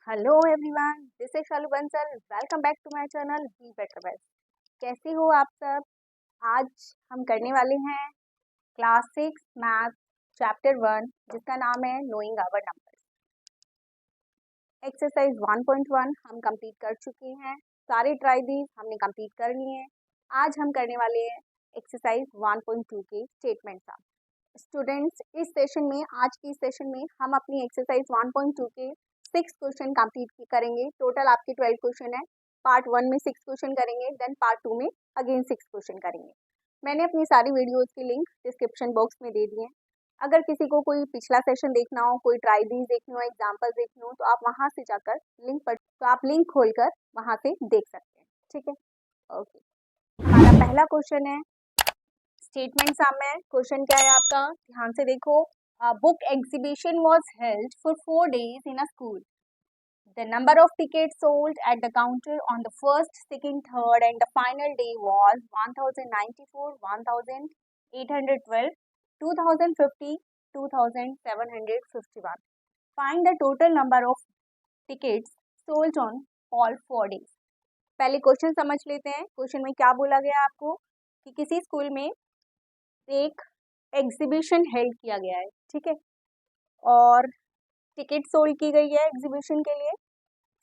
Hello everyone, this is Shalu Bansal. Welcome back to my channel be better best. कैसे हो आप सब? आज हम करने वाले हैं क्लास 6 मैथ चैप्टर 1, जिसका नाम है नोइंग आवर नंबर्स। एक्सरसाइज 1.1 हम कंप्लीट कर चुके हैं। सारे ट्राइबीज हमने कंप्लीट कर लिए हैं। आज हम करने वाले हैं एक्सरसाइज 1.2 के स्टेटमेंट का। स्टूडेंट्स, इस सेशन में, आज की सेशन में हम अपनी एक्सरसाइज 1.2 के 6 क्वेश्चन कंप्लीट करेंगे। टोटल आपके 12 क्वेश्चन है। पार्ट 1 में 6 क्वेश्चन करेंगे, देन पार्ट 2 में अगेन 6 क्वेश्चन करेंगे। मैंने अपनी सारी वीडियोस की लिंक डिस्क्रिप्शन बॉक्स में दे दिए हैं। अगर किसी को कोई पिछला सेशन देखना हो, कोई ट्राइबीज देखनी हो, एग्जाम्पल देखनी हो, तो आप वहां से जाकर लिंक खोलकर वहां से देख सकते हैं। ठीक है, ओके। हमारा पहला क्वेश्चन है, स्टेटमेंट सामने है। क्वेश्चन क्या है आपका, ध्यान से देखो। Book exhibition was held for 4 days in a school. The number of tickets sold at the counter on the first, second, third and the final day was 1094, 1812, 2050, 2751. Find the total number of tickets sold on all 4 days. पहले question समझ लेते हैं। Question में क्या बोला गया आपको कि किसी स्कूल में एक एग्जीबिशन हेल्ड किया गया है, ठीक है, और टिकट सोल्ड की गई है एग्जीबिशन के लिए।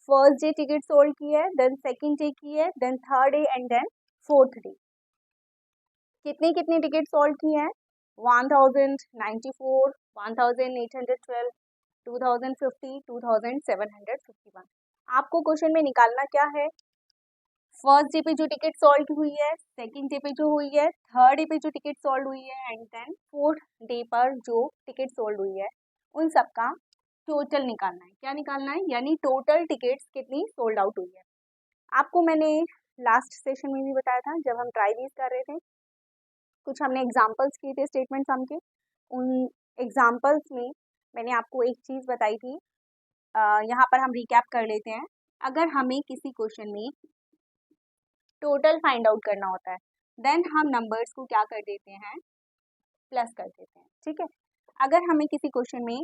फर्स्ट डे टिकट सोल्ड की है, देन सेकंड डे की है, then third day and then fourth day. कितनी कितनी टिकट सोल्ड की है? 1094, 1812, 2050, 2751। आपको क्वेश्चन में निकालना क्या है? फर्स्ट डे पे जो टिकट सोल्ड हुई है, सेकंड डे पे जो हुई है, थर्ड डे पे जो टिकट सोल्ड हुई है एंड देन फोर्थ डे पर जो टिकट सोल्ड हुई है, उन सबका टोटल निकालना है। क्या निकालना है? यानी टोटल टिकट्स कितनी सोल्ड आउट हुई है। आपको मैंने लास्ट सेशन में भी बताया था, जब हम ट्राइबीज कर रहे थे, कुछ हमने एग्जाम्पल्स किए थे स्टेटमेंट सम के। उन एग्जाम्पल्स में मैंने आपको एक चीज़ बताई थी। यहाँ पर हम रिकैप कर लेते हैं। अगर हमें किसी क्वेश्चन में टोटल फाइंड आउट करना होता है, देन हम नंबर्स को क्या कर देते हैं? प्लस कर देते हैं, ठीक है। अगर हमें किसी क्वेश्चन में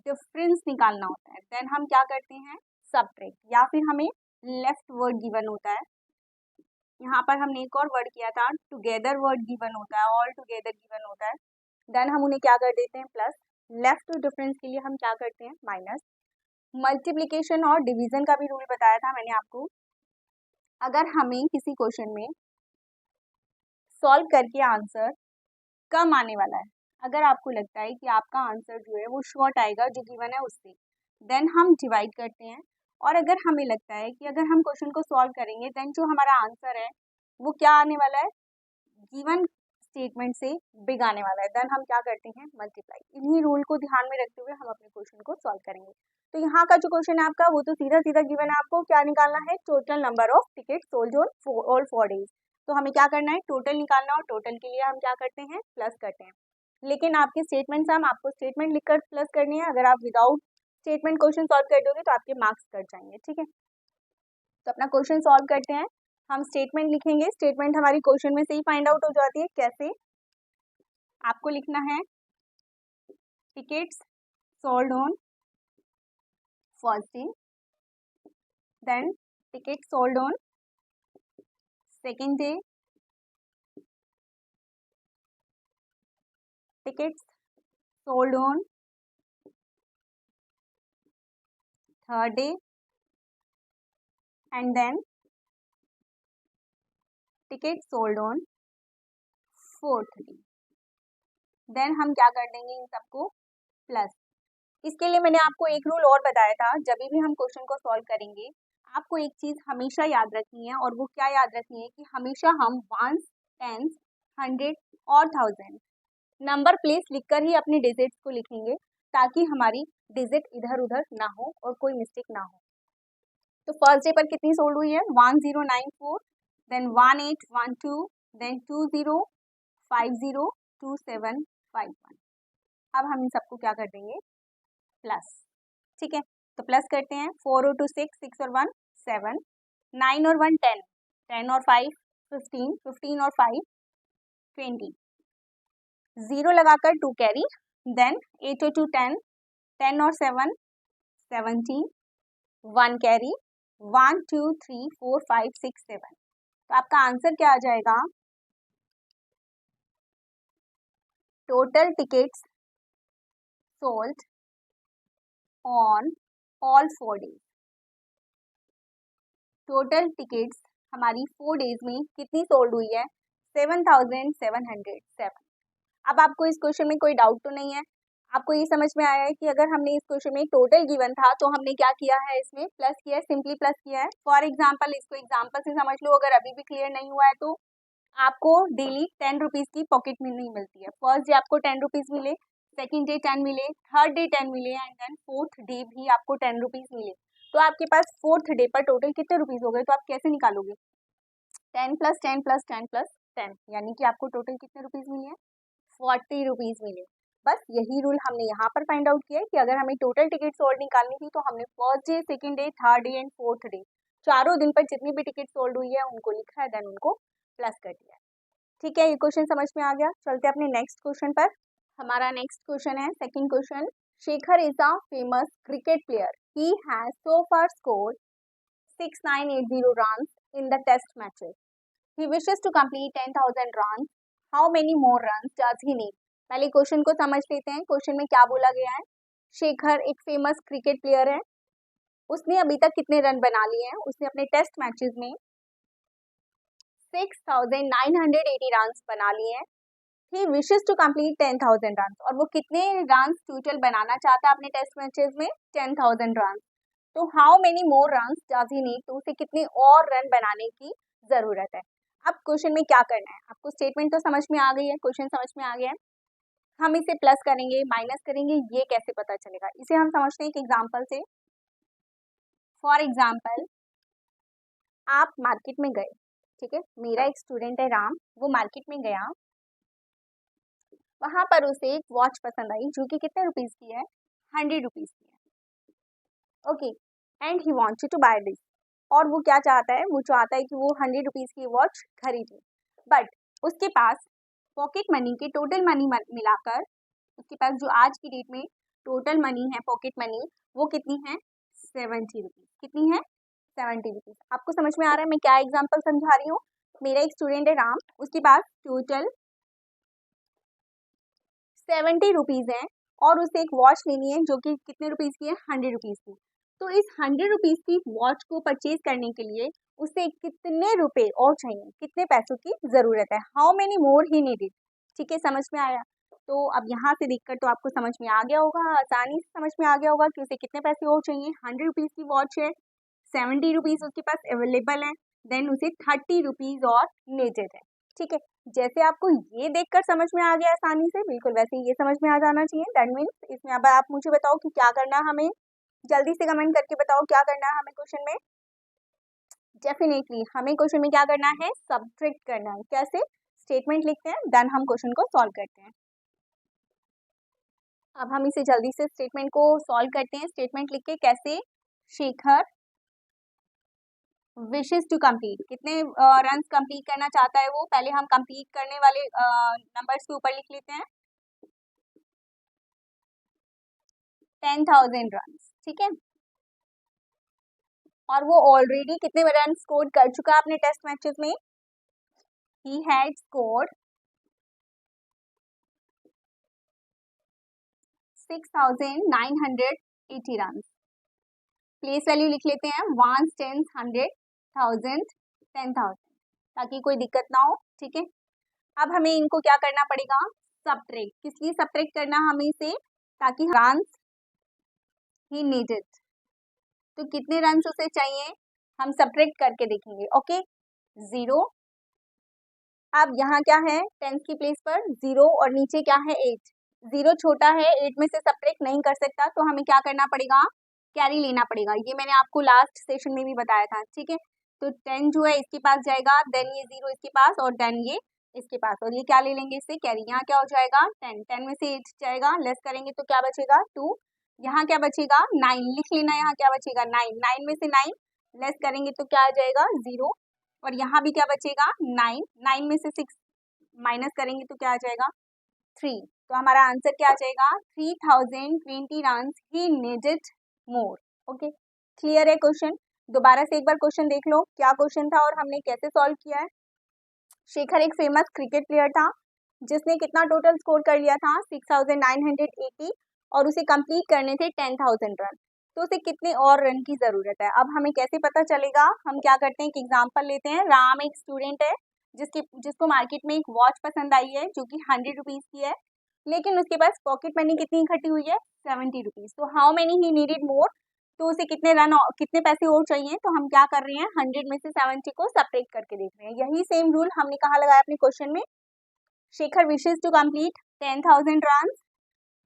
डिफरेंस निकालना होता है, देन हम क्या करते हैं? सबट्रैक्ट, या फिर हमें लेफ्ट वर्ड गिवन होता है। यहाँ पर हमने एक और वर्ड किया था, टुगेदर वर्ड गिवन होता है, ऑल टुगेदर गिवन होता है, देन हम उन्हें क्या कर देते हैं? प्लस। लेफ्ट डिफरेंस के लिए हम क्या करते हैं? माइनस। मल्टीप्लिकेशन और डिवीजन का भी रूल बताया था मैंने आपको। अगर हमें किसी क्वेश्चन में सॉल्व करके आंसर कम आने वाला है, अगर आपको लगता है कि आपका आंसर जो है वो शॉर्ट आएगा जो गिवन है उससे, देन हम डिवाइड करते हैं। और अगर हमें लगता है कि अगर हम क्वेश्चन को सॉल्व करेंगे, देन जो हमारा आंसर है वो क्या आने वाला है? गिवन स्टेटमेंट से बिग आने वाला है, देन हम क्या करते हैं? मल्टीप्लाई। इन्हीं रूल को ध्यान में रखते हुए हम अपने क्वेश्चन को सॉल्व करेंगे। तो यहाँ का जो क्वेश्चन है आपका, वो तो सीधा सीधा गिवन है। आपको क्या निकालना है? Total number of ticket sold on all 4 days। तो हमें क्या करना है? टोटल निकालना, और टोटल के लिए हम क्या करते हैं? प्लस करते हैं। लेकिन आपके स्टेटमेंट हम आपको स्टेटमेंट लिखकर प्लस करनी है। अगर आप विदाउट स्टेटमेंट क्वेश्चन सॉल्व कर दोगे तो आपके मार्क्स कट जाएंगे, ठीक है। तो अपना क्वेश्चन सॉल्व करते हैं। हम स्टेटमेंट लिखेंगे। स्टेटमेंट हमारी क्वेश्चन में से ही फाइंड आउट हो जाती है। कैसे? आपको लिखना है tickets sold on first day, then ticket sold on second day, tickets sold on third day and then ticket sold on fourth day. Then हम क्या कर देंगे? इन सबको प्लस। इसके लिए मैंने आपको एक रूल और बताया था। जब भी हम क्वेश्चन को सॉल्व करेंगे, आपको एक चीज हमेशा याद रखनी है, और वो क्या याद रखनी है? कि हमेशा हम वंस, टेंस, 100 और 1000 नंबर प्लेस लिखकर ही अपनी डिजिट्स को लिखेंगे, ताकि हमारी डिजिट इधर उधर ना हो और कोई मिस्टेक ना हो। तो फर्स्ट डे पर कितनी सोल्ड हुई है? 1094, देन 1812, देन 2050, 2751। अब हम इन सबको क्या कर देंगे? प्लस, ठीक है। तो प्लस करते हैं। 4 और 2 6, 6 और 1 7, 9 और 1 10, 10 और 5 15, 15 और 5 20, 0 लगाकर 2 कैरी, देन 8 और 2 10, 10 और 7 17, 1 कैरी, 1 2 3 4 5 6 7। तो आपका आंसर क्या आ जाएगा? Total tickets sold on all 4 days. Total tickets हमारी 4 डेज में कितनी सोल्ड हुई है? 7707। अब आपको इस क्वेश्चन में कोई डाउट तो नहीं है? आपको ये समझ में आया है कि अगर हमने इस क्वेश्चन में टोटल गिवन था तो हमने क्या किया है, इसमें प्लस किया है, सिंपली प्लस किया है। फॉर एग्जाम्पल इसको एग्जाम्पल से समझ लो, अगर अभी भी क्लियर नहीं हुआ है तो आपको डेली 10 रुपीज़ की पॉकेट मनी मिलती है। फर्स्ट डे आपको 10 रुपीज़ मिले, सेकेंड डे 10 मिले, थर्ड डे 10 मिले एंड देन फोर्थ डे भी आपको 10 रुपीज़ मिले। तो आपके पास फोर्थ डे पर टोटल कितने रुपीज़ हो गए? तो आप कैसे निकालोगे? 10 प्लस 10 प्लस 10 प्लस 10, यानी कि आपको टोटल कितने रुपीज़ मिले हैं? 40 रुपीज़ मिले। बस यही रूल हमने यहाँ पर फाइंड आउट किया है कि अगर हमें टोटल टिकट सोल्ड निकालनी थी तो हमने first day, second day, third day and fourth day, चारों दिन पर जितनी भी टिकट सोल्ड हुई है उनको लिखा है, देन उनको प्लस कर दिया है। ठीक है, ये क्वेश्चन समझ में आ गया। चलते हैं अपने नेक्स्ट क्वेश्चन पर। हमारा नेक्स्ट क्वेश्चन है second question. Shekhar is a famous cricket player, he has so far scored 6980 runs in the test matches. He wishes to complete 10,000 runs. How many more runs does he need? पहले question को समझ लेते हैं। Question में क्या बोला गया है? शेखर एक फेमस क्रिकेट प्लेयर है, उसने अभी तक कितने रन बना लिए हैं? उसने अपने टेस्ट मैचेस में 6980 रन बना लिए हैं। He wishes to complete 10,000 runs, और वो कितने रन टोटल बनाना चाहता है अपने टेस्ट मैचेस में? 10,000 रन। तो how many more run does he need? तो उसे कितने और रन बनाने की जरूरत है? अब क्वेश्चन में क्या करना है? आपको स्टेटमेंट तो समझ में आ गई है, क्वेश्चन समझ में आ गया है। हम इसे प्लस करेंगे, माइनस करेंगे, ये कैसे पता चलेगा? इसे हम समझते हैं एक एग्जाम्पल से। फॉर एग्जाम्पल आप मार्केट में गए, ठीक है, मेरा एक स्टूडेंट है राम, वो मार्केट में गया, वहां पर उसे एक वॉच पसंद आई जो कि कितने रुपीज की है? 100 रुपीज की है। Okay, and he wants to buy this, और वो क्या चाहता है? वो चाहता है कि वो 100 रुपीज की वॉच खरीदे, बट उसके पास पॉकेट मनी के टोटल मनी मिलाकर, उसके पास जो आज की डेट में टोटल मनी है, पॉकेट मनी, वो कितनी है? 70 रुपीज। कितनी है? 70 रुपीज। आपको समझ में आ रहा है मैं क्या एग्जाम्पल समझा रही हूँ? मेरा एक स्टूडेंट है राम, उसके पास टोटल 70 रुपीज है और उसे एक वॉच लेनी है जो कि कितने रुपीज की है? 100 रुपीज की। तो इस 100 रुपीज की वॉच को परचेज करने के लिए उसे कितने रुपए और चाहिए? कितने पैसों की जरूरत है? How many more he needed? ठीक है, समझ में आया? तो अब यहाँ से देखकर तो आपको समझ में आ गया होगा, आसानी से समझ में आ गया होगा कि उसे कितने पैसे और चाहिए। 100 रुपीज की वॉच है, 70 रुपीज उसके पास अवेलेबल है, देन उसे 30 रुपीज और नीडेड है। ठीक है, जैसे आपको ये देखकर समझ में आ गया आसानी से, बिल्कुल वैसे ही ये समझ में आ जाना चाहिए। दैट मीन्स इसमें अब आप मुझे बताओ कि क्या करना है हमें, जल्दी से कमेंट करके बताओ क्या करना है हमें क्वेश्चन में। डेफिनेटली हमें क्वेश्चन में क्या करना है? सब्ट्रैक्ट करना है। कैसे? स्टेटमेंट लिखते हैं, देन हम क्वेश्चन को सॉल्व करते हैं। अब हम इसे जल्दी से स्टेटमेंट को सॉल्व करते हैं। स्टेटमेंट लिख के कैसे? शेखर विशेस टू कंप्लीट, कितने रन कंप्लीट करना चाहता है वो? पहले हम कंप्लीट करने वाले नंबर्स के ऊपर लिख लेते हैं। 10,000 रन, ठीक है, और वो ऑलरेडी कितने रन स्कोर कर चुका है अपने टेस्ट मैचेस में? ही had scored 6,980 run. Place value लिख लेते हैं, 1, 10, 100, 1000, 10,000, ताकि कोई दिक्कत ना हो। ठीक है, अब हमें इनको क्या करना पड़ेगा? सब्ट्रैक्ट। किस लिए सब्ट्रैक्ट करना हमें इसे? ताकि रन ही नीडेड, तो कितने रन उसे चाहिए हम सब्ट्रैक्ट करके देखेंगे। ओके, 0। अब यहाँ क्या है? 10 की प्लेस पर 0 और नीचे क्या है? 8। 0 छोटा है, 8 में से सब्ट्रैक्ट नहीं कर सकता, तो हमें क्या करना पड़ेगा? कैरी लेना पड़ेगा। ये मैंने आपको लास्ट सेशन में भी बताया था। ठीक है, तो 10 जो है इसके पास जाएगा, देन ये 0 इसके पास, और देन ये इसके पास, और ये क्या ले लेंगे इससे? कैरी। यहाँ क्या हो जाएगा? 10। 10 में से 8 जाएगा, लेस करेंगे तो क्या बचेगा? 2। यहाँ क्या बचेगा? 9। लिख लेना, यहाँ क्या बचेगा? 9। 9 में से 9 लेस करेंगे तो क्या आ जाएगा? 0। और यहाँ भी क्या बचेगा? 9। 9 में से 6 माइनस करेंगे तो क्या आ जाएगा? 3। तो हमारा आंसर क्या आ जाएगा? 3020 run he needed more. Okay, clear है क्वेश्चन? दोबारा से एक बार क्वेश्चन देख लो, क्या क्वेश्चन था और हमने कैसे सॉल्व किया है। शेखर एक फेमस क्रिकेट प्लेयर था जिसने कितना टोटल स्कोर कर लिया था 6980 और उसे कंप्लीट करने थे 10,000 रन। तो उसे कितने और रन की जरूरत है। अब हमें कैसे पता चलेगा, हम क्या करते हैं, एक एग्जांपल लेते हैं। राम एक स्टूडेंट है जिसको मार्केट में एक वॉच पसंद आई है जो कि 100 रुपीज की है, लेकिन उसके पास पॉकेट मनी कितनी इकट्ठी हुई है 70 रुपीज। तो how many he needed more, तो उसे कितने पैसे और चाहिए। तो हम क्या कर रहे हैं, 100 में से 70 को सब्ट्रैक्ट करके देख रहे हैं। यही सेम रूल हमने कहाँ लगाया अपने क्वेश्चन में। Shekhar wishes to complete 10,000 run,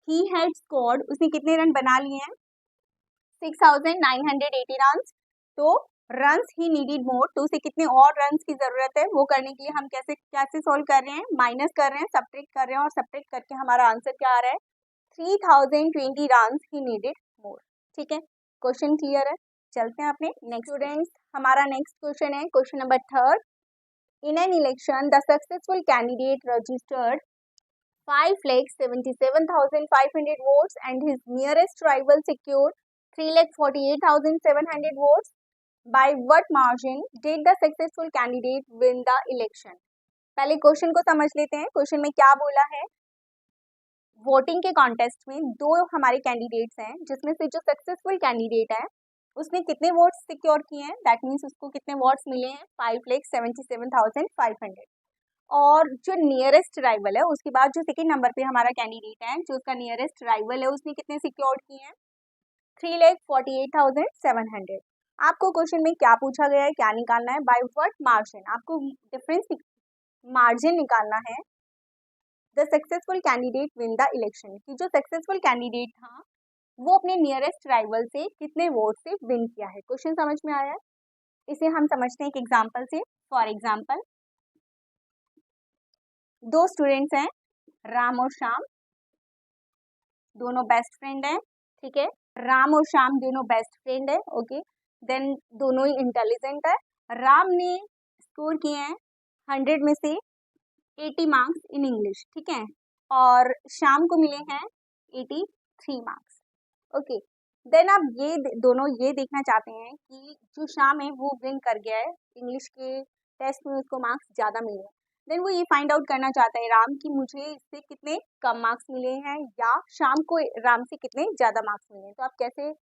he had scored, उसने कितने रन बना लिए हैं 6,980 रन। तो रन्स ही नीडेड मोर, तो उसे कितने और रन्स की जरूरत है। वो करने के लिए हम कैसे कैसे सोल्व कर रहे हैं, माइनस कर रहे हैं, सब्ट्रैक्ट कर रहे हैं, और सब्ट्रैक्ट करके हमारा आंसर क्या आ रहा है 3020 रन ही नीडेड मोर। ठीक है, क्वेश्चन क्लियर है। चलते हैं अपने नेक्स्ट स्टूडेंट्स, हमारा नेक्स्ट क्वेश्चन है question number 3। In an election the successful candidate registered 5,77,500 votes and his nearest rival secured 3,48,700 votes. By what margin did the successful candidate win the election? पहले question को समझ लेते हैं। Question में क्या बोला है, वोटिंग के कॉन्टेस्ट में दो हमारे कैंडिडेट्स हैं, जिसमें से जो सक्सेसफुल कैंडिडेट है उसने कितने वोट्स सिक्योर किए हैं, दैट मीन्स उसको कितने वोट्स मिले हैं 5,77,500। और जो नियरेस्ट राइवल है, उसके बाद जो सेकेंड नंबर पे हमारा कैंडिडेट है, जो उसका नियरेस्ट राइवल है, उसने कितने सिक्योर किए हैं 3,48,700। आपको क्वेश्चन में क्या पूछा गया है, क्या निकालना है, बाय व्हाट मार्जिन, आपको डिफरेंस मार्जिन निकालना है। The successful candidate win the election, कि जो सक्सेसफुल कैंडिडेट था वो अपने नियरेस्ट राइवल से कितने वोट से विन किया है। क्वेश्चन समझ में आया है? इसे हम समझते हैं एक एग्जाम्पल से। फॉर एग्जाम्पल, दो स्टूडेंट्स हैं, राम और श्याम, दोनों बेस्ट फ्रेंड हैं। ठीक है, राम और श्याम दोनों बेस्ट फ्रेंड है। ओके, देन दोनों ही इंटेलिजेंट है। राम ने स्कोर किए हैं 100 में से 80 मार्क्स इन इंग्लिश। ठीक है, और श्याम को मिले हैं 83 मार्क्स। ओके, देन आप ये दोनों ये देखना चाहते हैं कि जो श्याम है वो विन कर गया है, इंग्लिश के टेस्ट में उसको मार्क्स ज़्यादा मिले हैं। देन वो ये फाइंड आउट करना चाहता है राम कि मुझे इससे कितने कम मार्क्स मिले हैं या श्याम को राम से कितने ज़्यादा मार्क्स मिले हैं। तो आप कैसे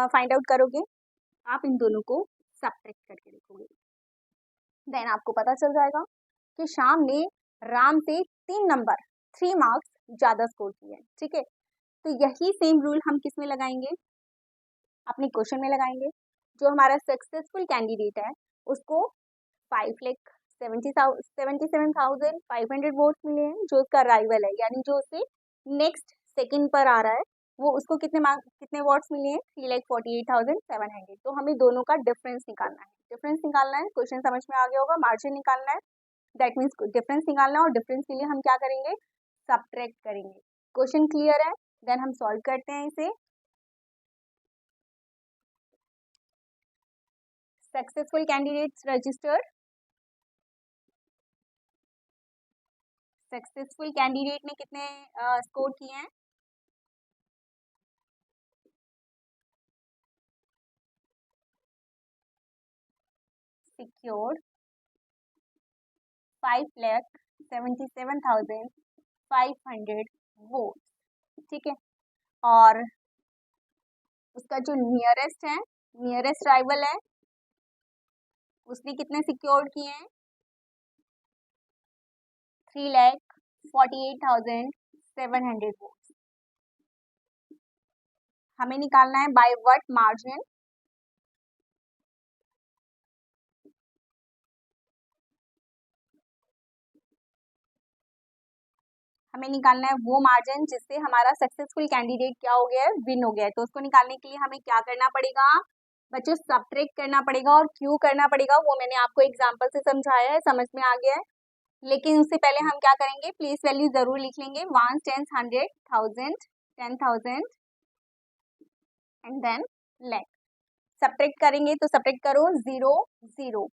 फाइंड आउट करोगे, आप इन दोनों को सब्ट्रैक्ट करके देखोगे। देन आपको पता चल जाएगा कि श्याम ने राम से 3 मार्क्स ज़्यादा स्कोर किए हैं। ठीक है, तो यही सेम रूल हम किस में लगाएंगे, अपने क्वेश्चन में लगाएंगे। जो हमारा सक्सेसफुल कैंडिडेट है उसको 5,77,500 वोट्स मिले हैं। जो उसका राइवल है, यानी जो उससे नेक्स्ट सेकंड पर आ रहा है, वो उसको कितने वोट्स मिले हैं 3,48,700। तो हमें दोनों का डिफरेंस निकालना है। डिफरेंस निकालना है, क्वेश्चन समझ में आ गया होगा, मार्जिन निकालना है, दैट मीन्स डिफरेंस निकालना है। और डिफरेंस के लिए हम क्या करेंगे, सब्ट्रैक्ट करेंगे। क्वेश्चन क्लियर है? देन हम सॉल्व करते हैं इसे। Successful candidates registered, successful candidate ने कितने स्कोर किए हैं, सिक्योर्ड 5,77,500 वोट। ठीक है, और उसका जो नियरेस्ट है, नियरेस्ट राइवल है, उसने कितने सिक्योर किए हैं 3,48,700 वोट। हमें निकालना है बाय व्हाट मार्जिन, हमें निकालना है वो मार्जिन जिससे हमारा सक्सेसफुल कैंडिडेट क्या हो गया है, विन हो गया है। तो उसको निकालने के लिए हमें क्या करना पड़ेगा बच्चों, सब्ट्रैक्ट करना पड़ेगा। और क्यों करना पड़ेगा वो मैंने आपको एग्जांपल से समझाया है, समझ में आ गया है। लेकिन उससे पहले हम क्या करेंगे, प्लेस वैल्यू जरूर लिख लेंगे, 1, 10, 100, 1000, 10,000 एंड देन लैख। सब्ट्रैक्ट करेंगे तो सब्ट्रैक्ट करो 0, 0,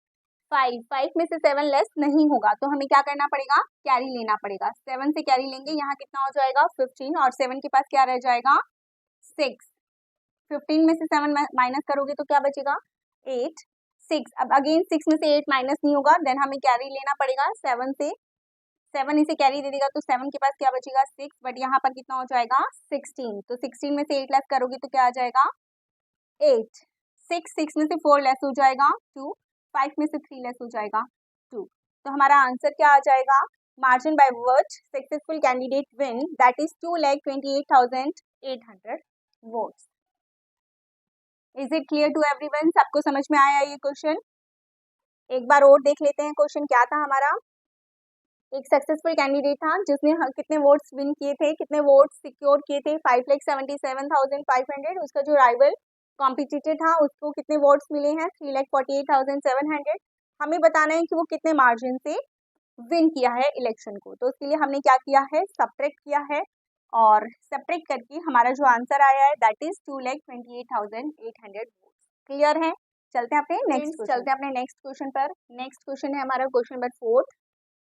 5 में से 7 लेस नहीं होगा, तो हमें क्या करना पड़ेगा, कैरी लेना पड़ेगा। 7 से कैरी लेंगे, यहाँ कितना हो जाएगा 15, और 7 के पास क्या रह जाएगा 6। 15 में से 7 माइनस करोगे तो क्या बचेगा 8, 6। अब अगेन 6 में से 8 माइनस नहीं होगा, देन हमें कैरी लेना पड़ेगा 7 से, 7 इसे कैरी दे देगा तो 7 के पास क्या बचेगा 6, बट यहाँ पर कितना हो जाएगा 16। तो 16 में से 8 लेस करोगे तो क्या आ जाएगा 8, 6 में से 4 लेस हो जाएगा 2, 5 में से 3 लेस हो जाएगा 2। तो हमारा आंसर क्या आ जाएगा, margin by which successful candidate win, that is 2,28,800 votes. Is it clear to everyone? सबको समझ में आया ये क्वेश्चन? एक बार और देख लेते हैं क्वेश्चन क्या था हमारा। एक सक्सेसफुल कैंडिडेट था जिसने कितने वोट्स विन किए थे, कितने वोट्स सिक्योर किए थे, 5,77,500। उसका जो राइवल कॉम्पिटिटर था उसको कितने वोट्स मिले हैं, 3,48,700। हमें बताना है कि वो कितने मार्जिन से विन किया है इलेक्शन को। तो उसके लिए हमने क्या किया है, सब्ट्रैक्ट किया है, और सब्ट्रैक्ट करके हमारा जो आंसर आया है दैट इज 2,28,800 वोट्स। क्लियर है? चलते हैं अपने नेक्स्ट क्वेश्चन पर। नेक्स्ट क्वेश्चन है हमारा question number 4।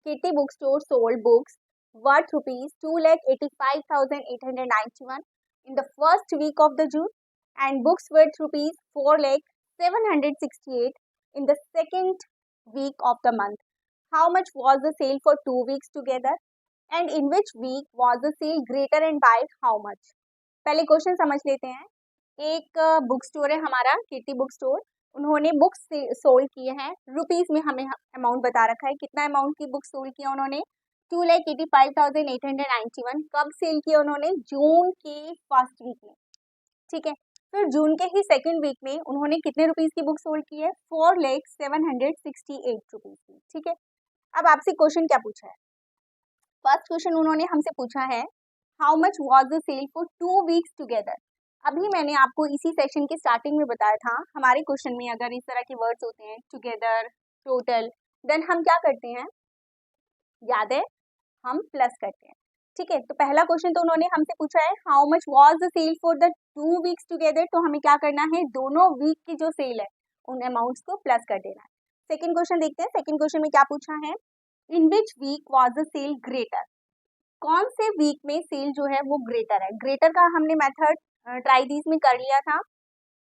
Kitty Bookstore sold books worth rupees 2,85,891 in the first week of the June, and books worth rupees 4,768 in the second week of the month. How much was the sale for 2 weeks together, and in which week was the sale greater and by how much? पहले question समझ लेते हैं। एक book store है हमारा kitty book store, उन्होंने books sold किए हैं, रुपीस में हमें अमाउंट बता रखा है, कितना अमाउंट की बुक सोल्ड किया उन्होंने, 2,85,891। कब सेल किया उन्होंने, जून के फर्स्ट वीक में, ठीक है। फिर जून के ही सेकंड वीक में उन्होंने कितने रुपीस की बुक सोल्ड की है, 4,768 रुपीज की, ठीक है। अब आपसे क्वेश्चन क्या पूछा है, फर्स्ट क्वेश्चन उन्होंने हमसे पूछा है how much was the sale for 2 weeks together. अभी मैंने आपको इसी सेशन के स्टार्टिंग में बताया था, हमारे क्वेश्चन में अगर इस तरह के वर्ड्स होते हैं टुगेदर, टोटल, देन हम क्या करते हैं, याद है, हम प्लस करते हैं, ठीक है। तो पहला क्वेश्चन तो उन्होंने हमसे पूछा है how much was the sale for the 2 weeks together, तो हमें क्या करना है, दोनों वीक की जो सेल है उन अमाउंट्स को प्लस कर देना है। सेकेंड क्वेश्चन देखते हैं, सेकेंड क्वेश्चन में क्या पूछा है, in which week was the sale greater, कौन से वीक में सेल जो है वो ग्रेटर है। ग्रेटर का हमने मेथड ट्राई दीज में कर लिया था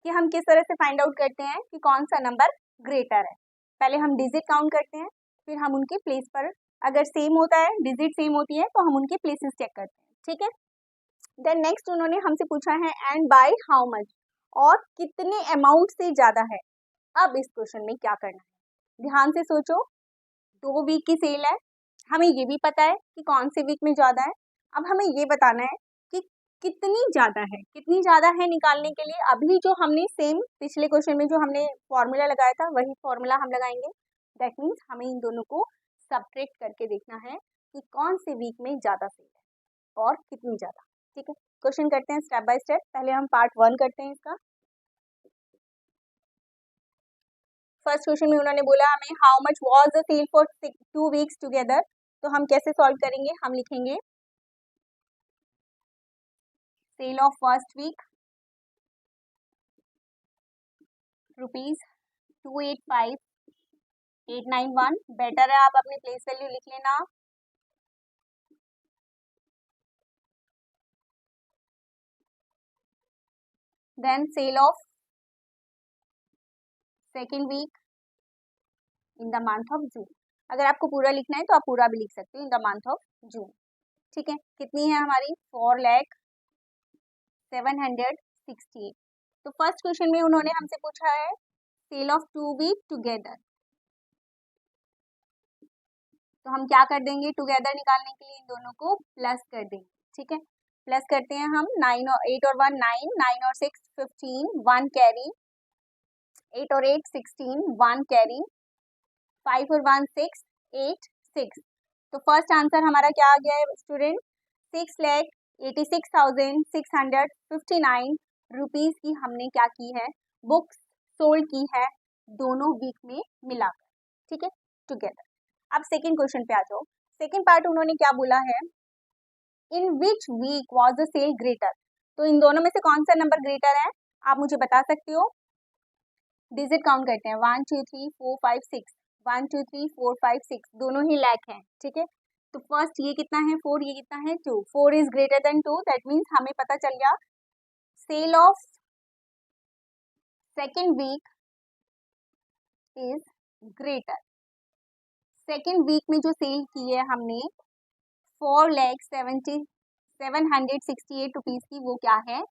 कि हम किस तरह से फाइंड आउट करते हैं कि कौन सा नंबर ग्रेटर है। पहले हम डिजिट काउंट करते हैं, फिर हम उनके प्लेस पर, अगर सेम होता है, डिजिट सेम होती है, तो हम उनके प्लेसेस चेक करते हैं, ठीक है। देन नेक्स्ट उन्होंने हमसे पूछा है एंड बाय हाउ मच, और कितने अमाउंट से ज्यादा है। अब इस क्वेश्चन में क्या करना है, ध्यान से सोचो, 2 वीक की सेल है, हमें ये भी पता है कि कौन से वीक में ज़्यादा है, अब हमें ये बताना है कि कितनी ज़्यादा है, कितनी ज़्यादा है निकालने के लिए अभी जो हमने सेम पिछले क्वेश्चन में जो हमने फॉर्मूला लगाया था वही फॉर्मूला हम लगाएंगे। दैट मीन्स हमें इन दोनों को सब्ट्रैक्ट करके देखना है कि कौन से वीक में ज़्यादा सेल है और कितनी ज़्यादा, ठीक है। क्वेश्चन करते हैं स्टेप बाय स्टेप, पहले हम पार्ट 1 करते हैं इसका। फर्स्ट क्वेश्चन में उन्होंने बोला हमें how much was the sale for 2 weeks together, तो हम कैसे सॉल्व करेंगे, हम लिखेंगे sale of first week rupees 285,891। Better है आप अपनी प्लेस वैल्यू लिख लेना। Then sale of second week in the month of June, अगर आपको पूरा लिखना है तो आप पूरा भी लिख सकते हो, इन द मंथ ऑफ जून, ठीक है। कितनी है हमारी, 4,07,68। तो फर्स्ट क्वेश्चन में उन्होंने हमसे पूछा है सेल ऑफ 2 वीक टुगेदर, तो हम क्या कर देंगे, टुगेदर निकालने के लिए इन दोनों को प्लस कर देंगे, ठीक है। प्लस करते हैं हम, 9 और 8 और 1 9, 9 और 6 15, 1 कैरी, 8 और 8 16, 1 कैरी, 5 और 1 6, 8 6। तो फर्स्ट आंसर हमारा क्या आ गया है स्टूडेंट, 6,86,659 रुपीज की हमने क्या की है, बुक्स सोल्ड की है दोनों वीक में मिलाकर, ठीक है, टुगेदर। अब सेकेंड क्वेश्चन पे आ जाओ, सेकेंड पार्ट उन्होंने क्या बोला है, in which week was the sale greater, तो इन दोनों में से कौन सा नंबर ग्रेटर है आप मुझे बता सकते हो। डिजिट काउंट करते हैं, 1 2 3 4 5 6, 1 2 3 4 5 6, दोनों ही लैक हैं, ठीक है। तो फर्स्ट ये कितना है 4, ये कितना है 2, 4 is greater than 2, that means हमें पता चल गया sale of second week is greater. Second week में जो सेल की है हमने 4,70,768 रुपीज की, वो क्या है,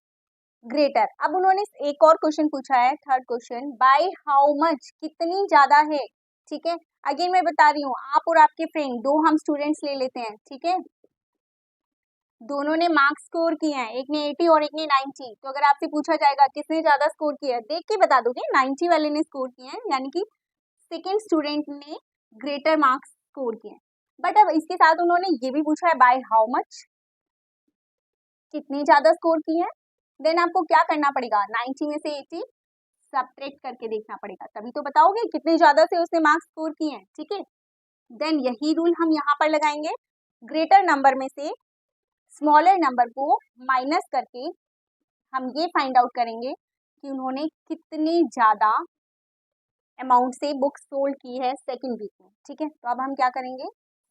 ग्रेटर। अब उन्होंने एक और क्वेश्चन पूछा है, third question, by how much, कितनी ज्यादा है। ठीक है, अगेन मैं बता रही हूँ, आप और आपके फ्रेंड दो हम स्टूडेंट्स ले लेते हैं। ठीक है, दोनों ने मार्क्स स्कोर किए हैं, एक ने 80 और एक ने 90। तो अगर आपसे पूछा जाएगा किसने ज्यादा स्कोर किया है, देख के बता दोगे 90 वाले ने स्कोर किए हैं, यानी कि सेकेंड स्टूडेंट ने ग्रेटर मार्क्स स्कोर किए हैं। बट अब इसके साथ उन्होंने ये भी पूछा है बाय हाउ मच, कितने ज्यादा स्कोर किए हैं। देन आपको क्या करना पड़ेगा, 90 में से 80 सब्ट्रैक्ट करके देखना पड़ेगा, तभी तो बताओगे कितने ज्यादा से उसने मार्क्स स्कोर किए हैं। ठीक है, देन यही रूल हम यहाँ पर लगाएंगे, ग्रेटर नंबर में से स्मॉलर नंबर को माइनस करके हम ये फाइंड आउट करेंगे कि उन्होंने कितने ज्यादा अमाउंट से बुक सोल्ड की है सेकेंड वीक में। ठीक है, तो अब हम क्या करेंगे,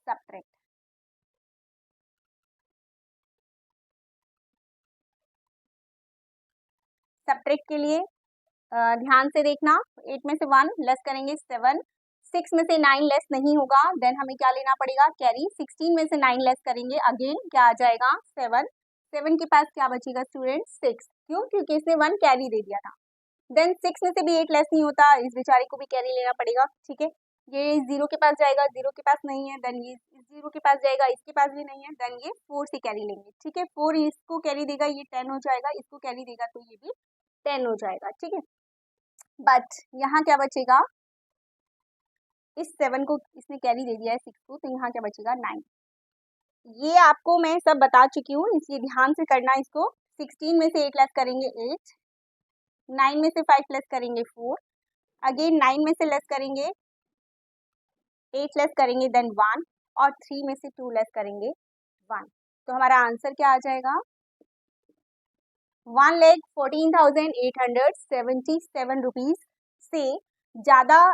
सब्ट्रैक्ट। सब्ट्रैक्ट के लिए ध्यान से देखना, 8 में से 1 लेस करेंगे 7, 6 में से 9 लेस नहीं होगा, देन हमें क्या लेना पड़ेगा, कैरी। 16 में से 9 लेस करेंगे, अगेन क्या आ जाएगा, 7। 7 के पास क्या बचेगा स्टूडेंट, 6। क्यों, क्योंकि इसने 1 कैरी दे दिया था। देन 6 में से भी 8 लेस नहीं होता, इस बेचारे को भी कैरी लेना पड़ेगा। ठीक है, ये 0 के पास जाएगा, 0 के पास नहीं है, देन ये 0 के पास जाएगा, इसके पास भी नहीं है, देन ये 4 से कैरी लेंगे। ठीक है, 4 इसको कैरी देगा, ये 10 हो जाएगा, इसको कैरी देगा तो ये भी 10 हो जाएगा। ठीक है, बट यहाँ क्या बचेगा, इस 7 को इसने कैरी दे दिया है 6 को, तो यहाँ क्या बचेगा, 9। ये आपको मैं सब बता चुकी हूँ, इसलिए ध्यान से करना इसको। 16 में से 8 लेस करेंगे 8, 9 में से 5 लेस करेंगे 4, अगेन 9 में से लेस करेंगे 8 लेस करेंगे देन 1, और 3 में से 2 लेस करेंगे 1। तो हमारा आंसर क्या आ जाएगा, 1,14,877 रुपीज से ज़्यादा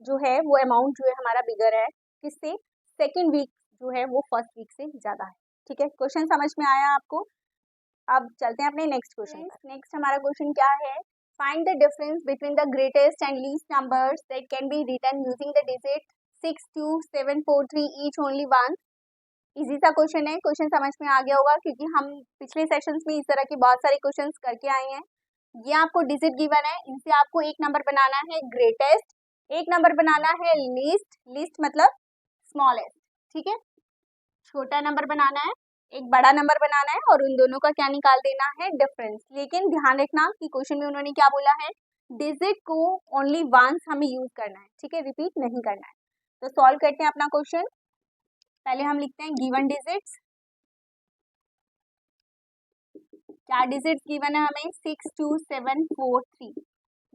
जो है वो अमाउंट जो है हमारा बिगर है, किससे, सेकेंड वीक जो है वो फर्स्ट वीक से ज़्यादा है। ठीक है, क्वेश्चन समझ में आया आपको। अब चलते हैं अपने नेक्स्ट क्वेश्चन। नेक्स्ट हमारा क्वेश्चन क्या है, find the difference between the greatest and least numbers that can be written using the digit 62743 each only one. Easy सा क्वेश्चन है, क्वेश्चन समझ में आ गया होगा क्योंकि हम पिछले सेशंस में इस तरह के बहुत सारे क्वेश्चंस करके आए हैं। ये आपको डिजिट गिवन है, इनसे आपको एक नंबर बनाना है ग्रेटेस्ट, एक नंबर बनाना है लीस्ट, लीस्ट मतलब स्मॉलेस्ट। ठीक है, छोटा नंबर बनाना है, एक बड़ा नंबर बनाना है, और उन दोनों का क्या निकाल देना है, डिफरेंस। लेकिन ध्यान रखना कि क्वेश्चन में उन्होंने क्या बोला है, डिजिट को ओनली वंस हमें यूज करना है। ठीक है, रिपीट नहीं करना है। तो सॉल्व करते हैं अपना क्वेश्चन। पहले हम लिखते हैं गिवन डिजिट्स, क्या डिजिट्स गिवन है हमें, 62743।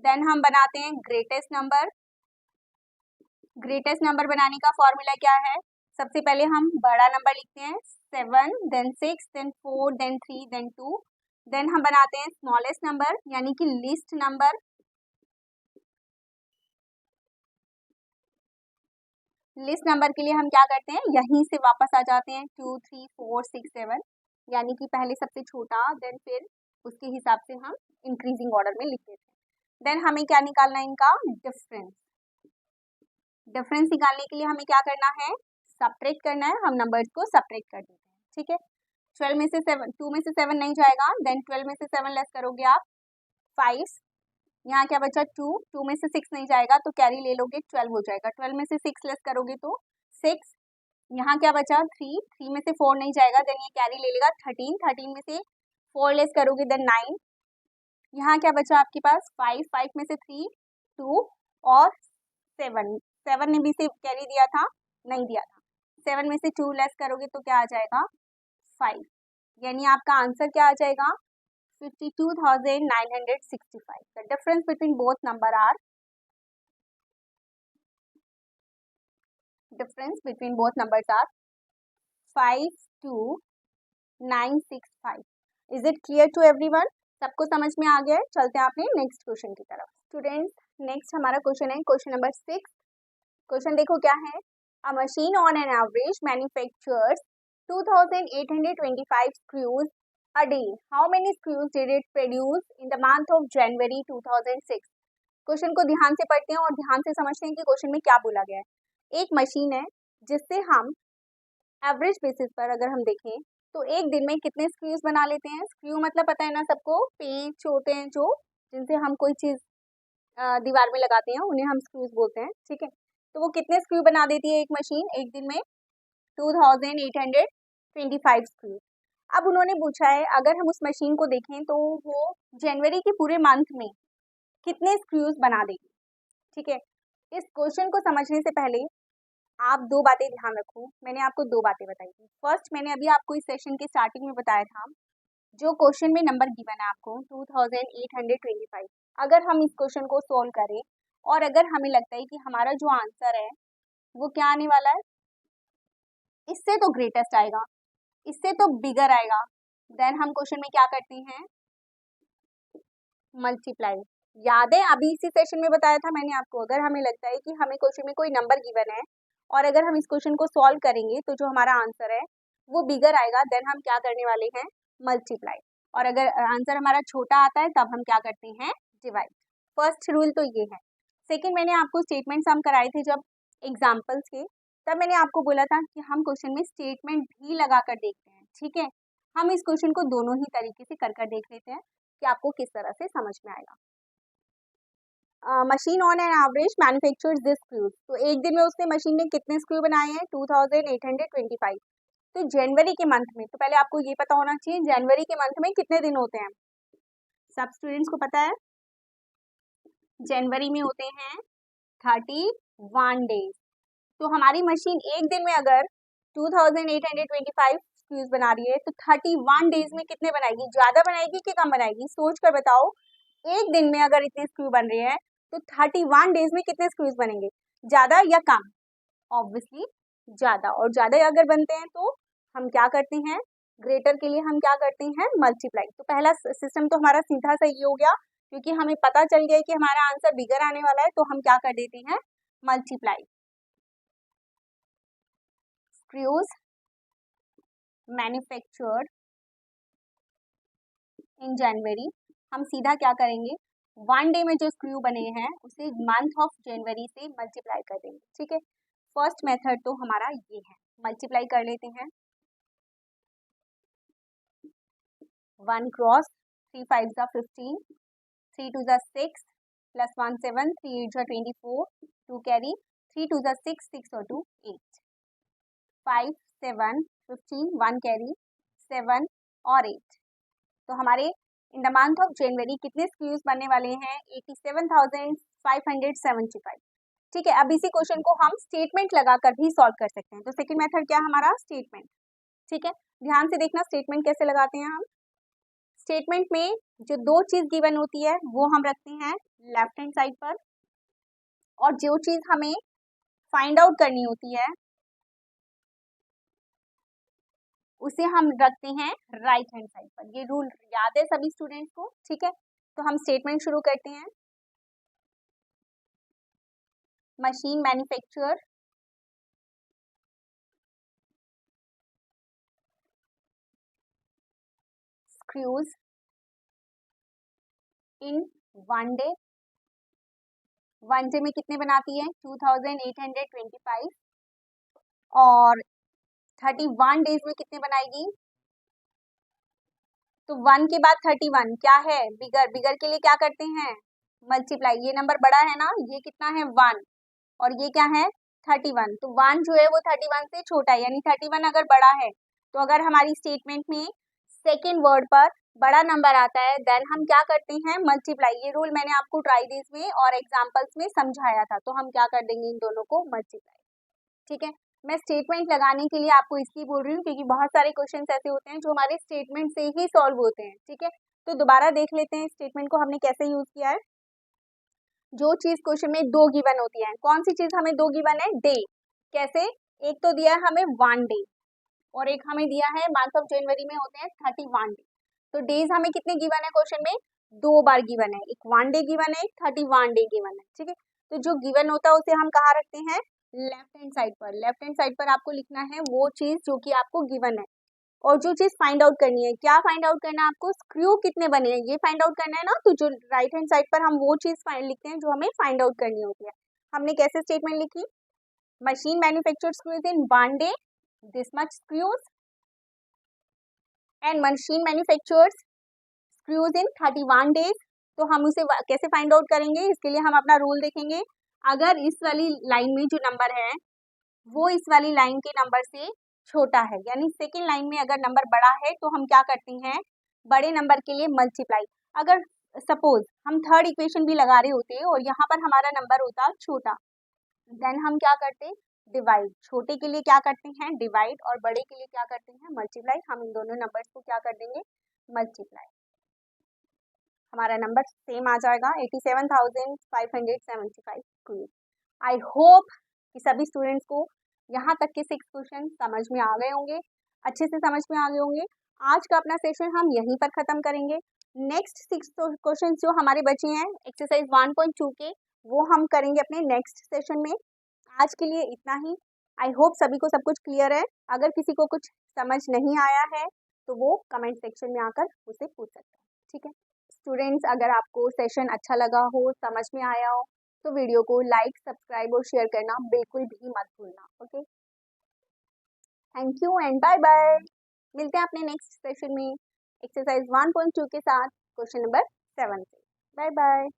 देन हम बनाते हैं ग्रेटेस्ट नंबर। ग्रेटेस्ट नंबर बनाने का फॉर्मूला क्या है, सबसे पहले हम बड़ा नंबर लिखते हैं 7, then 6, then 4, then 3, then 2। Then हम बनाते हैं स्मॉलेस्ट नंबर यानी कि लीस्ट नंबर। लिस्ट नंबर के लिए हम क्या करते हैं, यहीं से वापस आ जाते हैं 2, 3, 4, 6, 7, यानी कि पहले सबसे छोटा, देन फिर उसके हिसाब से हम इंक्रीजिंग ऑर्डर में लिखते थे। देन हमें क्या निकालना है, इनका डिफरेंस। डिफरेंस निकालने के लिए हमें क्या करना है, सब्ट्रैक्ट करना है, हम नंबर्स को सब्ट्रैक्ट कर देते हैं। ठीक है, 12 में से 7, 2 में से 7 नहीं जाएगा, देन 12 में से 7 लेस करोगे आप 5, यहाँ क्या बचा 2, 2 में से 6 नहीं जाएगा तो कैरी ले लोगे 12 हो जाएगा, 12 में से 6 लेस करोगे तो 6, यहाँ क्या बचा 3, 3 में से 4 नहीं जाएगा, देन ये कैरी ले लेगा 13, 13 में से 4 लेस करोगे देन 9, यहाँ क्या बचा आपके पास 5, 5 में से 3, 2 और 7, 7 ने भी से कैरी दिया था, नहीं दिया था, 7 में से 2 लेस करोगे तो क्या आ जाएगा 5, यानी आपका आंसर क्या आ जाएगा 52,965। The difference between both number are, difference between both numbers are 52,965। Is it clear to everyone, सबको समझ में आ गया है। चलते हैं अपने नेक्स्ट क्वेश्चन की तरफ। स्टूडेंट्स, नेक्स्ट हमारा क्वेश्चन है क्वेश्चन नंबर 6। क्वेश्चन देखो क्या है, a machine on an average manufactures 2,825 screws a day. How many screws did it produce in the month of January 2006? Question को ध्यान से पढ़ते हैं और ध्यान से समझते हैं कि क्वेश्चन में क्या बोला गया है। एक मशीन है जिससे हम एवरेज बेसिस पर अगर हम देखें तो एक दिन में कितने स्क्रूज बना लेते हैं। स्क्रू मतलब पता है ना सबको, पेंच होते हैं जो जिनसे हम कोई चीज दीवार में लगाते हैं, उन्हें हम स्क्रूज बोलते हैं। ठीक है, तो वो कितने स्क्रू बना देती है एक मशीन एक दिन में? 2825 स्क्रू। अब उन्होंने पूछा है अगर हम उस मशीन को देखें तो वो जनवरी के पूरे मंथ में कितने स्क्रूज बना देगी। ठीक है, इस क्वेश्चन को समझने से पहले आप दो बातें ध्यान रखो। मैंने आपको दो बातें बताई थी। फर्स्ट, मैंने अभी आपको इस सेशन के स्टार्टिंग में बताया था जो क्वेश्चन में नंबर गिवन है आपको 2825, अगर हम इस क्वेश्चन को सोल्व करें और अगर हमें लगता है कि हमारा जो आंसर है वो क्या आने वाला है, इससे तो ग्रेटेस्ट आएगा, इससे तो बिगर आएगा, देन हम क्वेश्चन में क्या करते हैं? मल्टीप्लाई। याद है अभी इसी सेशन में बताया था मैंने आपको, अगर हमें लगता है कि हमें क्वेश्चन में कोई नंबर गिवन है और अगर हम इस क्वेश्चन को सॉल्व करेंगे तो जो हमारा आंसर है वो बिगर आएगा, देन हम क्या करने वाले हैं? मल्टीप्लाई। और अगर आंसर हमारा छोटा आता है तब हम क्या करते हैं? डिवाइड। फर्स्ट रूल तो ये है। सेकेंड, मैंने आपको स्टेटमेंट सम कराए थे जब एग्जाम्पल्स के, तब मैंने आपको बोला था कि हम क्वेश्चन में स्टेटमेंट भी लगा कर देखते हैं। ठीक है, हम इस क्वेश्चन को दोनों ही तरीके से कर देख लेते हैं कि आपको किस तरह से समझ में आएगा। Machine on an average manufactures this screws. तो एक दिन में उसने मशीन ने कितने स्क्रू बनाए हैं? 2825। तो जनवरी के मंथ में, तो पहले आपको ये पता होना चाहिए जनवरी के मंथ में कितने दिन होते हैं। सब स्टूडेंट्स को पता है जनवरी में होते हैं 31 डेज। तो हमारी मशीन एक दिन में अगर 2825 स्क्रूज बना रही है तो 31 डेज में कितने बनाएगी? ज्यादा बनाएगी कि कम बनाएगी? सोच कर बताओ। एक दिन में अगर इतने स्क्रू बन रहे हैं तो 31 डेज में कितने स्क्रूज बनेंगे? ज्यादा या कम? ऑब्वियसली ज्यादा। और ज्यादा अगर बनते हैं तो हम क्या करते हैं? ग्रेटर के लिए हम क्या करते हैं? मल्टीप्लाई। तो पहला सिस्टम तो हमारा सीधा सही हो गया क्योंकि हमें पता चल गया कि हमारा आंसर बिगर आने वाला है, तो हम क्या कर देते हैं? मल्टीप्लाई। स्क्रूज मैन्युफैक्चर्ड इन जनवरी, हम सीधा क्या करेंगे? वन डे में जो स्क्रू बने हैं उसे मंथ ऑफ जनवरी से मल्टीप्लाई कर देंगे। ठीक है, फर्स्ट मेथड तो हमारा ये है, मल्टीप्लाई कर लेते हैं। 1 क्रॉस 3 5 15, 3 2 6 प्लस 1 7, 3 8 24, 2 कैरी, 3 2 6 6 और 2 8, 5 7 15, 1 कैरी, 7 और 8। तो हमारे इन द मंथ ऑफ जनवरी कितने स्क्रूज बनने वाले हैं? 87,575। ठीक है, अब इसी क्वेश्चन को हम स्टेटमेंट लगाकर भी सॉल्व कर सकते हैं। तो सेकंड मेथड क्या हमारा? स्टेटमेंट। ठीक है, ध्यान से देखना स्टेटमेंट कैसे लगाते हैं हम। स्टेटमेंट में जो दो चीज गिवन होती है वो हम रखते हैं लेफ्ट हैंड साइड पर, और जो चीज हमें फाइंड आउट करनी होती है उसे हम रखते हैं राइट हैंड साइड पर। ये रूल याद है सभी स्टूडेंट्स को? ठीक है, तो हम स्टेटमेंट शुरू करते हैं। Machine manufacture screws in one day. One day में कितने बनाती है? 2825। और 31 डेज में कितने बनाएगी? तो 1 के बाद 31 क्या है? बिगर। बिगर के लिए क्या करते हैं? मल्टीप्लाई। ये नंबर बड़ा है ना, ये कितना है? 1, और ये क्या है? 31। तो 1 जो है वो 31 से छोटा है, यानी 31 अगर बड़ा है तो अगर हमारी स्टेटमेंट में सेकेंड वर्ड पर बड़ा नंबर आता है देन हम क्या करते हैं? मल्टीप्लाई। ये रूल मैंने आपको ट्राई दिस में और एग्जाम्पल्स में समझाया था, तो हम क्या कर देंगे? इन दोनों को मल्टीप्लाई। ठीक है, मैं स्टेटमेंट लगाने के लिए आपको इसलिए बोल रही हूँ क्योंकि बहुत सारे क्वेश्चन ऐसे होते हैं जो हमारे स्टेटमेंट से ही सॉल्व होते हैं। ठीक है, तो दोबारा देख लेते हैं स्टेटमेंट को हमने कैसे यूज किया है। जो चीज क्वेश्चन में दो गिवन होती है, कौन सी चीज हमें दो गिवन है? डे। कैसे? एक तो दिया है हमें 1 डे और एक हमें दिया है मंथ ऑफ जनवरी में होते हैं 31 डे। तो डेज हमें कितने गिवन है क्वेश्चन में? दो बार गिवन है, एक 1 डे गिवन है, एक 31 डे गिवन है। ठीक है, तो जो गिवन होता है उसे हम कहाँ रखते हैं? लेफ्ट हैंड साइड पर। लेफ्ट हैंड साइड पर आपको लिखना है वो चीज जो कि आपको गिवन है। और जो चीज़ फाइंड आउट करनी है, क्या फाइंड आउट करना है आपको, स्क्रू कितने बने हैं ये फाइंड आउट करना है ना। तो जो राइट हैंड साइड पर हम वो चीज़ लिखते हैं जो हमें फाइंड आउट करनी होती है। हमने कैसे स्टेटमेंट लिखी, machine manufactured screws in 1 day this much screws and machine manufactures screws in 31 days. तो हम उसे कैसे फाइंड आउट करेंगे, इसके लिए हम अपना रूल देखेंगे। अगर इस वाली लाइन में जो नंबर है वो इस वाली लाइन के नंबर से छोटा है, यानी सेकेंड लाइन में अगर नंबर बड़ा है तो हम क्या करते हैं, बड़े नंबर के लिए मल्टीप्लाई। अगर सपोज हम थर्ड इक्वेशन भी लगा रहे होते और यहाँ पर हमारा नंबर होता छोटा, देन हम क्या करते, डिवाइड। छोटे के लिए क्या करते हैं, डिवाइड, और बड़े के लिए क्या करते हैं, मल्टीप्लाई। हम इन दोनों नंबर्स को क्या कर देंगे, मल्टीप्लाई। हमारा नंबर सेम आ जाएगा 87,575 स्क्रूज। आई होप कि सभी स्टूडेंट्स को यहाँ तक के 6 क्वेश्चन समझ में आ गए होंगे, अच्छे से समझ में आ गए होंगे। आज का अपना सेशन हम यहीं पर ख़त्म करेंगे। नेक्स्ट 6 क्वेश्चन जो हमारे बचे हैं एक्सरसाइज 1.2 के, वो हम करेंगे अपने नेक्स्ट सेशन में। आज के लिए इतना ही। आई होप सभी को सब कुछ क्लियर है। अगर किसी को कुछ समझ नहीं आया है तो वो कमेंट सेक्शन में आकर मुझसे पूछ सकते हैं, ठीक है। स्टूडेंट्स, अगर आपको सेशन अच्छा लगा हो, समझ में आया हो, तो वीडियो को लाइक, सब्सक्राइब और शेयर करना बिल्कुल भी मत भूलना। Okay, thank you and bye bye. मिलते हैं अपने नेक्स्ट सेशन में एक्सरसाइज 1.2 के साथ क्वेश्चन नंबर 7 से। Bye bye.